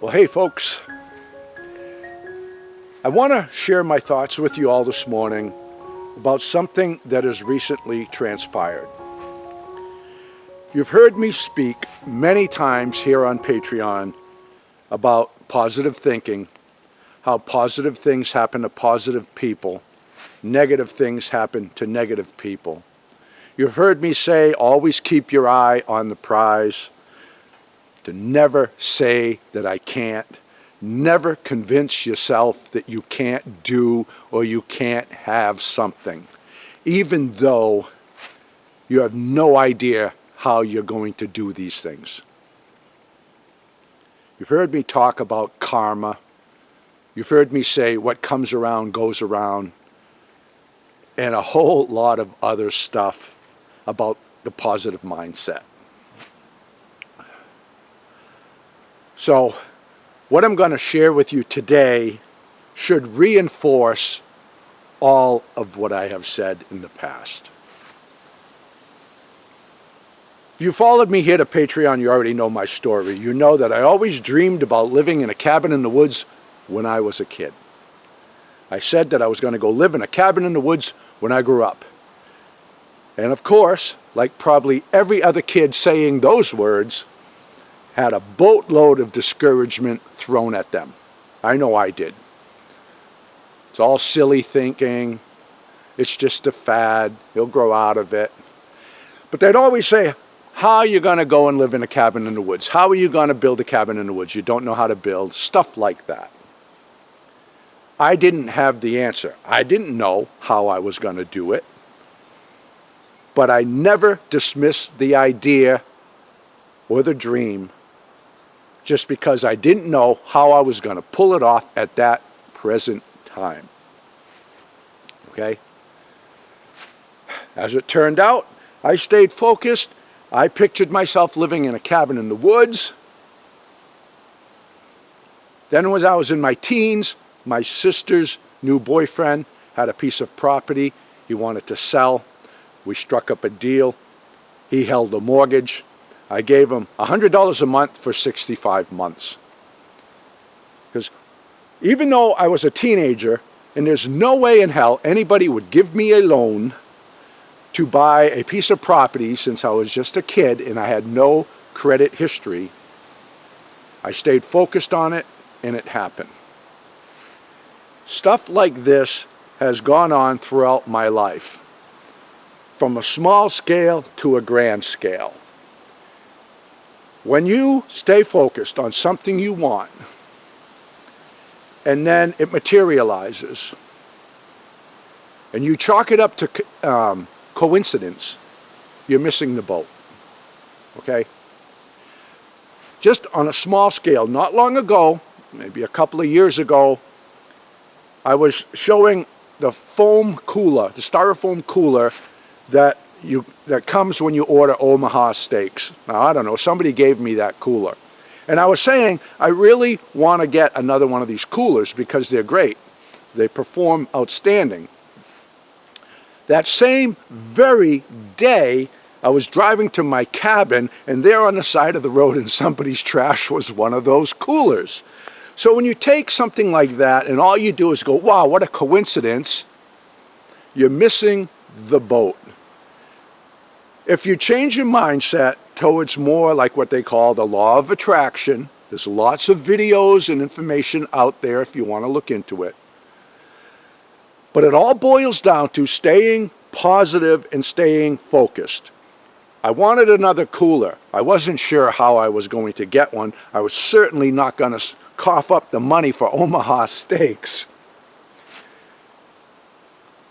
Well, hey folks, I want to share my thoughts with you all this morning about something that has recently transpired. You've heard me speak many times here on Patreon about positive thinking, how positive things happen to positive people, negative things happen to negative people. You've heard me say, always keep your eye on the prize, to never say that I can't. Never convince yourself that you can't do or you can't have something, even though you have no idea how you're going to do these things. You've heard me talk about karma. You've heard me say what comes around goes around, and a whole lot of other stuff about the positive mindset. So, what I'm going to share with you today should reinforce all of what I have said in the past. If you followed me here to Patreon, you already know my story. You know that I always dreamed about living in a cabin in the woods when I was a kid. I said that I was going to go live in a cabin in the woods when I grew up. And of course, like probably every other kid saying those words, had a boatload of discouragement thrown at them. I know I did. It's all silly thinking. It's just a fad. He'll grow out of it. But they'd always say, how are you going to go and live in a cabin in the woods? How are you going to build a cabin in the woods? You don't know how to build. Stuff like that. I didn't have the answer. I didn't know how I was going to do it. But I never dismissed the idea or the dream just because I didn't know how I was going to pull it off at that present time. Okay? As it turned out, I stayed focused. I pictured myself living in a cabin in the woods. Then as I was in my teens, my sister's new boyfriend had a piece of property he wanted to sell. We struck up a deal. He held a mortgage. I gave him $100 a month for 65 months. Because even though I was a teenager, and there's no way in hell anybody would give me a loan to buy a piece of property since I was just a kid and I had no credit history, I stayed focused on it and it happened. Stuff like this has gone on throughout my life, from a small scale to a grand scale. When you stay focused on something you want, and then it materializes, and you chalk it up to coincidence, you're missing the boat. Okay? Just on a small scale, not long ago, maybe a couple of years ago, I was showing the foam cooler, the styrofoam cooler that comes when you order Omaha steaks. Now, I don't know, somebody gave me that cooler. And I was saying, I really want to get another one of these coolers because they're great. They perform outstanding. That same very day, I was driving to my cabin, and there on the side of the road in somebody's trash was one of those coolers. So when you take something like that and all you do is go, wow, what a coincidence, you're missing the boat. If you change your mindset towards more like what they call the law of attraction, there's lots of videos and information out there if you want to look into it. But it all boils down to staying positive and staying focused. I wanted another cooler. I wasn't sure how I was going to get one. I was certainly not going to cough up the money for Omaha steaks.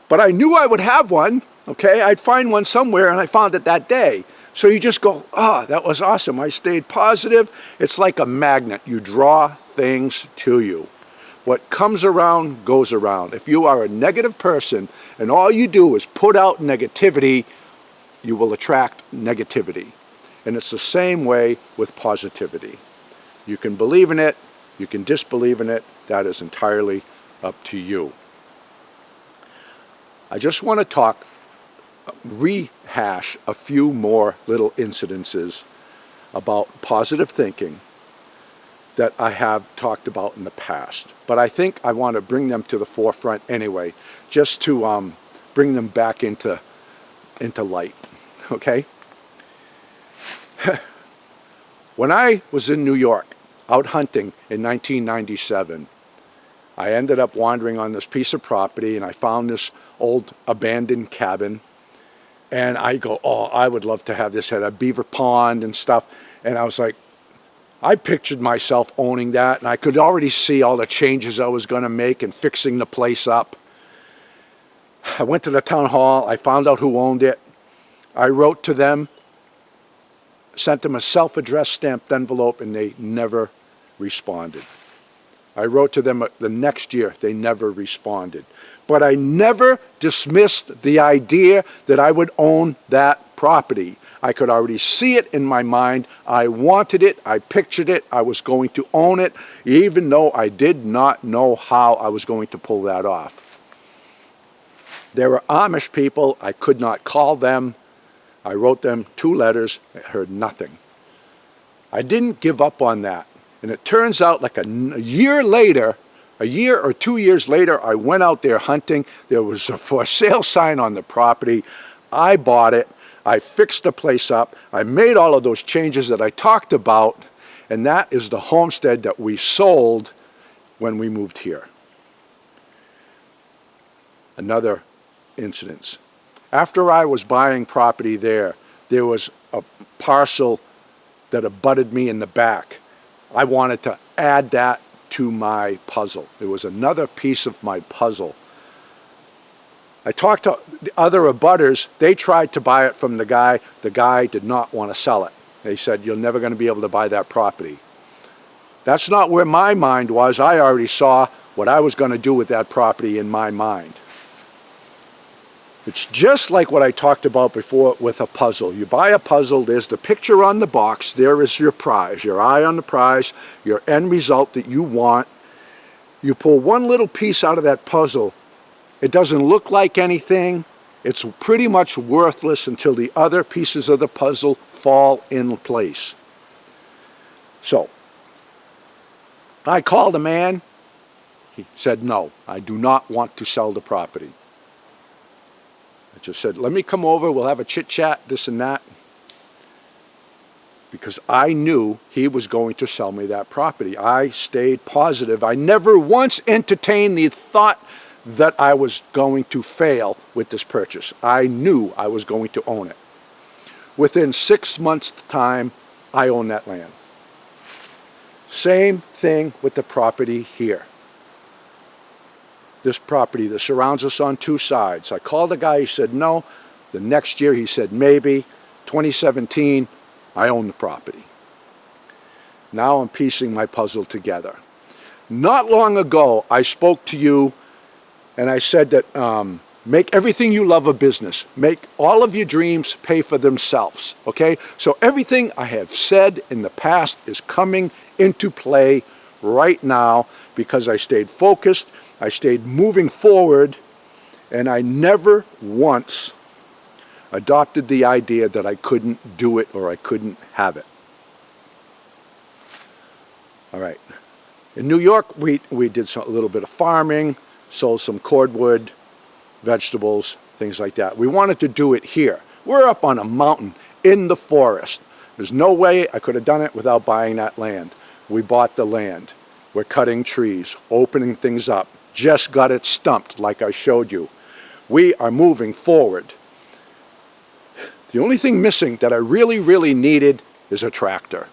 But I knew I would have one. Okay, I'd find one somewhere, and I found it that day. So you just go, that was awesome. I stayed positive. It's like a magnet. You draw things to you. What comes around goes around. If you are a negative person and all you do is put out negativity, you will attract negativity. And it's the same way with positivity. You can believe in it. You can disbelieve in it. That is entirely up to you. I just want to rehash a few more little incidences about positive thinking that I have talked about in the past. But I think I want to bring them to the forefront anyway, just to bring them back into light, okay? When I was in New York, out hunting in 1997, I ended up wandering on this piece of property and I found this old abandoned cabin. And I go, oh, I would love to have this. Had a beaver pond and stuff. And I was like, I pictured myself owning that, and I could already see all the changes I was going to make and fixing the place up. I went to the town hall. I found out who owned it. I wrote to them, sent them a self-addressed stamped envelope, and they never responded. I wrote to them the next year. They never responded. But I never dismissed the idea that I would own that property. I could already see it in my mind. I wanted it. I pictured it. I was going to own it, even though I did not know how I was going to pull that off. There were Amish people. I could not call them. I wrote them 2 letters. I heard nothing. I didn't give up on that. And it turns out like a year later, a year or 2 years later, I went out there hunting. There was a for sale sign on the property. I bought it. I fixed the place up. I made all of those changes that I talked about, and that is the homestead that we sold when we moved here. Another incident. After I was buying property there was a parcel that abutted me in the back. I wanted to add that to my puzzle. It was another piece of my puzzle. I talked to the other abutters. They tried to buy it from the guy. The guy did not want to sell it. They said, you're never going to be able to buy that property. That's not where my mind was. I already saw what I was going to do with that property in my mind. It's just like what I talked about before with a puzzle. You buy a puzzle, there's the picture on the box, there is your prize, your eye on the prize, your end result that you want. You pull one little piece out of that puzzle. It doesn't look like anything. It's pretty much worthless until the other pieces of the puzzle fall in place. So, I called a man. He said, no, I do not want to sell the property. I just said, let me come over, we'll have a chit-chat, this and that. Because I knew he was going to sell me that property. I stayed positive. I never once entertained the thought that I was going to fail with this purchase. I knew I was going to own it. Within 6 months' time, I own that land. Same thing with the property here. This property that surrounds us on 2 sides. I called the guy, he said no. The next year he said maybe. 2017, I own the property. Now I'm piecing my puzzle together. Not long ago, I spoke to you and I said that make everything you love a business. Make all of your dreams pay for themselves, okay? So everything I have said in the past is coming into play right now because I stayed focused, I stayed moving forward, and I never once adopted the idea that I couldn't do it or I couldn't have it. All right. In New York, we did a little bit of farming, sold some cordwood, vegetables, things like that. We wanted to do it here. We're up on a mountain in the forest. There's no way I could have done it without buying that land. We bought the land. We're cutting trees, opening things up. Just got it stumped like I showed you. We are moving forward. The only thing missing that I really needed is a tractor.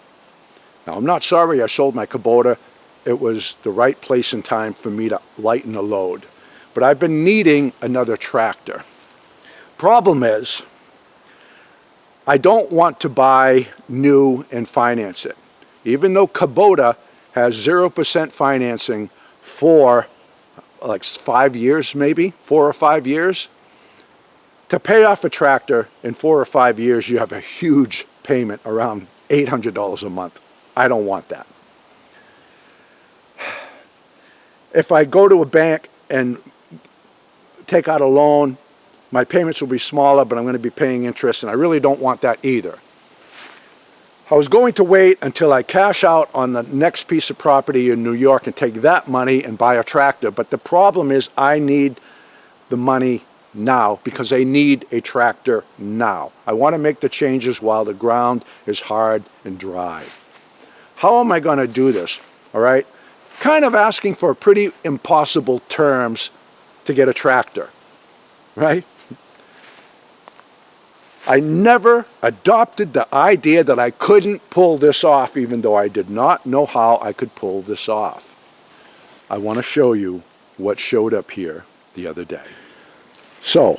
Now, I'm not sorry I sold my Kubota. It was the right place and time for me to lighten the load. But I've been needing another tractor. Problem is, I don't want to buy new and finance it. Even though Kubota has 0% financing for like 5 years maybe, 4 or 5 years. To pay off a tractor in 4 or 5 years, you have a huge payment around $800 a month. I don't want that. If I go to a bank and take out a loan, my payments will be smaller, but I'm going to be paying interest, and I really don't want that either. I was going to wait until I cash out on the next piece of property in New York and take that money and buy a tractor. But the problem is I need the money now because I need a tractor now. I want to make the changes while the ground is hard and dry. How am I going to do this? All right. Kind of asking for pretty impossible terms to get a tractor, right? I never adopted the idea that I couldn't pull this off, even though I did not know how I could pull this off. I want to show you what showed up here the other day. So,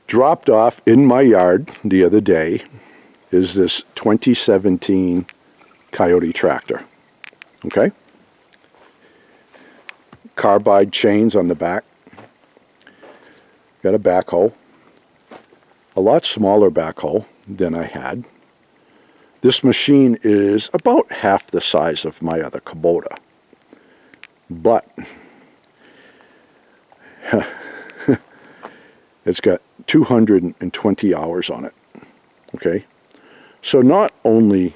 dropped off in my yard the other day is this 2017 Coyote tractor. Okay? Carbide chains on the back. Got a backhoe, a lot smaller backhoe than I had. This machine is about half the size of my other Kubota, but it's got 220 hours on it. Okay, so not only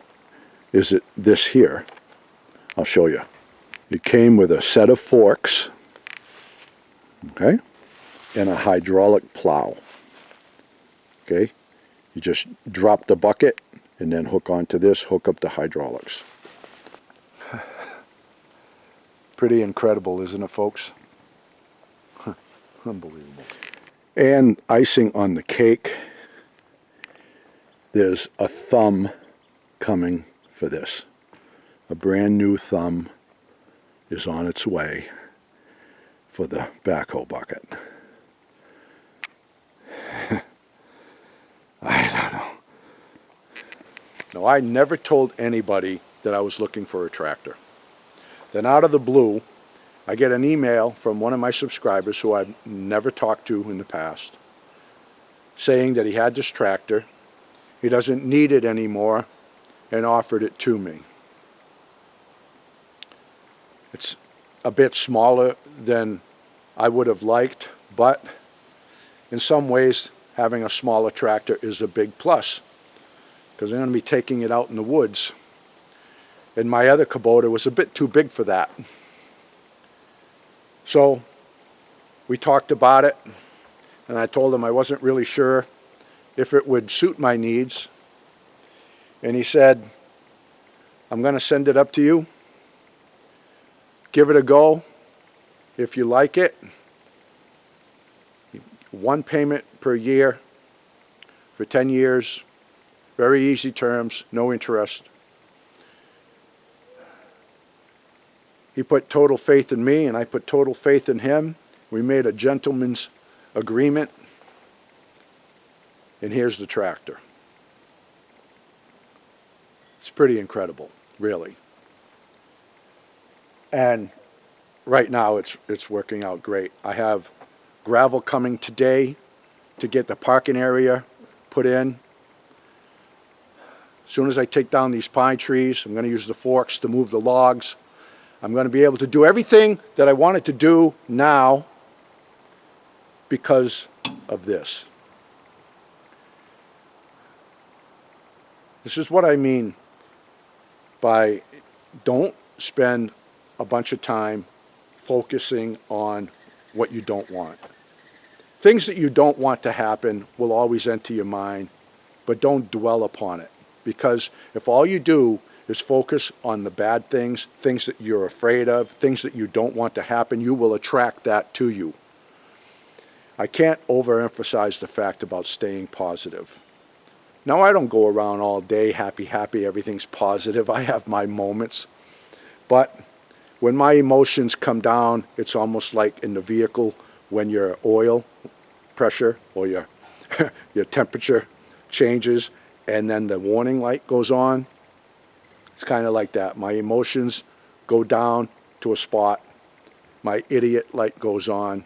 is it this here, I'll show you. It came with a set of forks, okay, and a hydraulic plow. Okay, you just drop the bucket and then hook onto this, hook up the hydraulics. Pretty incredible, isn't it, folks? Unbelievable. And icing on the cake, there's a thumb coming for this. A brand new thumb is on its way for the backhoe bucket. I don't know. No, I never told anybody that I was looking for a tractor. Then out of the blue, I get an email from one of my subscribers who I've never talked to in the past, saying that he had this tractor, he doesn't need it anymore, and offered it to me. It's a bit smaller than I would have liked, but in some ways, having a smaller tractor is a big plus because I'm going to be taking it out in the woods. And my other Kubota was a bit too big for that. So we talked about it, and I told him I wasn't really sure if it would suit my needs. And he said, I'm going to send it up to you. Give it a go. If you like it, one payment per year for 10 years, very easy terms, no interest. He put total faith in me and I put total faith in him. We made a gentleman's agreement, and here's the tractor. It's pretty incredible, really. And right now it's working out great. I have gravel coming today to get the parking area put in. As soon as I take down these pine trees, I'm going to use the forks to move the logs. I'm going to be able to do everything that I wanted to do now because of this. This is what I mean by don't spend a bunch of time focusing on what you don't want. Things that you don't want to happen will always enter your mind, but don't dwell upon it. Because if all you do is focus on the bad things, things that you're afraid of, things that you don't want to happen, you will attract that to you. I can't overemphasize the fact about staying positive. Now, I don't go around all day happy, everything's positive. I have my moments. But when my emotions come down, it's almost like in the vehicle when your oil pressure or your temperature changes and then the warning light goes on. It's kind of like that. My emotions go down to a spot. My idiot light goes on.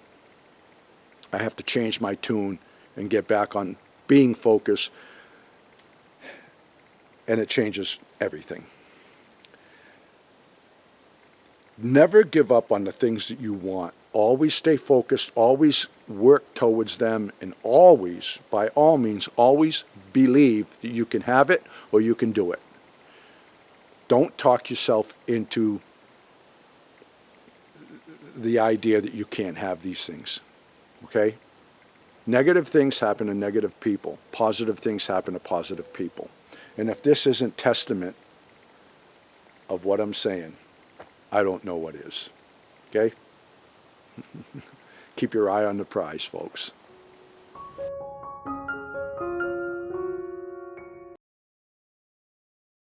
I have to change my tune and get back on being focused, and it changes everything. Never give up on the things that you want. Always stay focused, always work towards them, and always, by all means, always believe that you can have it or you can do it. Don't talk yourself into the idea that you can't have these things, okay? Negative things happen to negative people. Positive things happen to positive people. And if this isn't testament of what I'm saying, I don't know what is, okay? Keep your eye on the prize, folks.